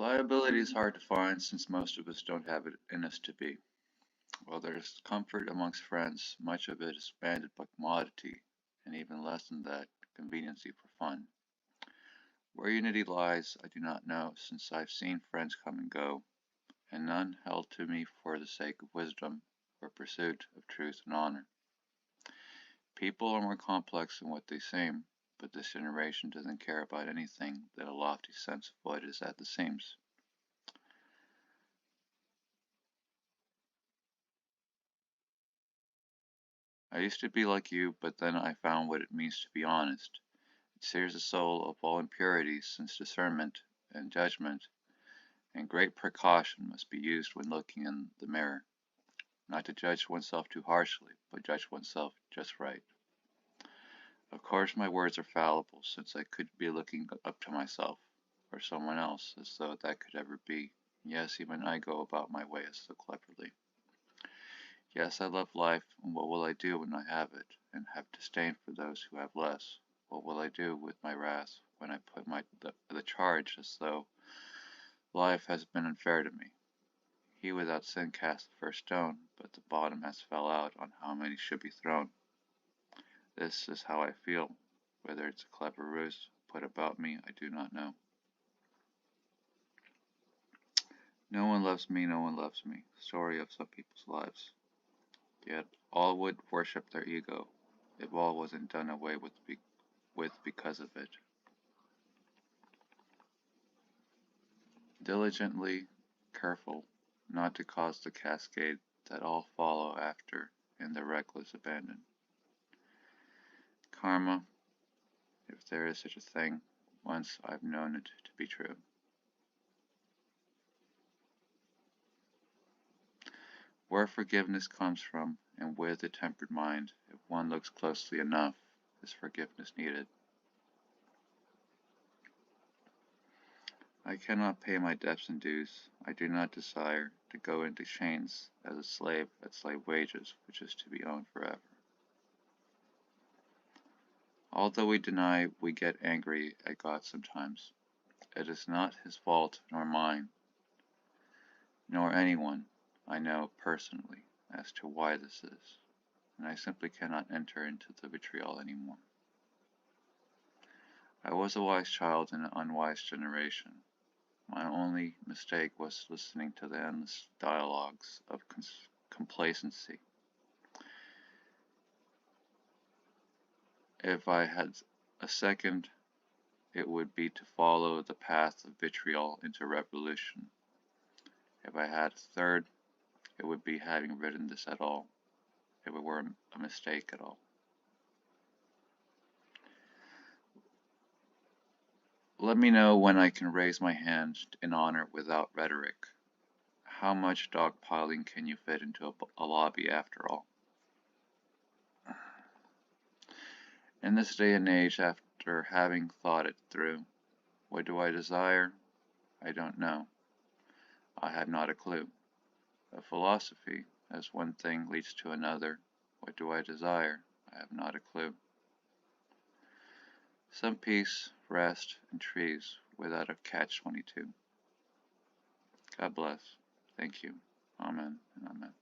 Reliability is hard to find since most of us don't have it in us to be. While there's comfort amongst friends, much of it is banded by commodity, and even less than that, conveniency for fun. Where unity lies, I do not know, since I've seen friends come and go, and none held to me for the sake of wisdom or pursuit of truth and honor. People are more complex than what they seem, but this generation doesn't care about anything than a lofty sense of what is at the seams. I used to be like you, but then I found what it means to be honest. It sears the soul of all impurities, since discernment and judgment and great precaution must be used when looking in the mirror, not to judge oneself too harshly, but judge oneself just right. Of course, my words are fallible, since I could be looking up to myself or someone else, as though that could ever be. Yes, even I go about my way so cleverly. Yes, I love life, and what will I do when I have it, and have disdain for those who have less? What will I do with my wrath when I put the charge as though life has been unfair to me? He without sin cast the first stone, but the bottom has fell out on how many should be thrown. This is how I feel. Whether it's a clever ruse put about me, I do not know. No one loves me, no one loves me. Story of some people's lives. Yet all would worship their ego, if all wasn't done away with because of it. Diligently careful not to cause the cascade that all follow after in their reckless abandon. Karma, if there is such a thing, once I've known it to be true. Where forgiveness comes from, and with a tempered mind, if one looks closely enough, is forgiveness needed. I cannot pay my debts and dues. I do not desire to go into chains as a slave at slave wages, which is to be owned forever. Although we deny, we get angry at God sometimes. It is not his fault nor mine, nor anyone I know personally as to why this is, and I simply cannot enter into the vitriol anymore. I was a wise child in an unwise generation. My only mistake was listening to the endless dialogues of complacency. If I had a second, it would be to follow the path of vitriol into revolution. If I had a third, it would be having written this at all, if it were a mistake at all. Let me know when I can raise my hand in honor without rhetoric. How much dogpiling can you fit into a lobby after all? In this day and age, after having thought it through, what do I desire? I don't know. I have not a clue. A philosophy, as one thing leads to another, what do I desire? I have not a clue. Some peace, rest, and trees without a catch-22. God bless. Thank you. Amen and amen.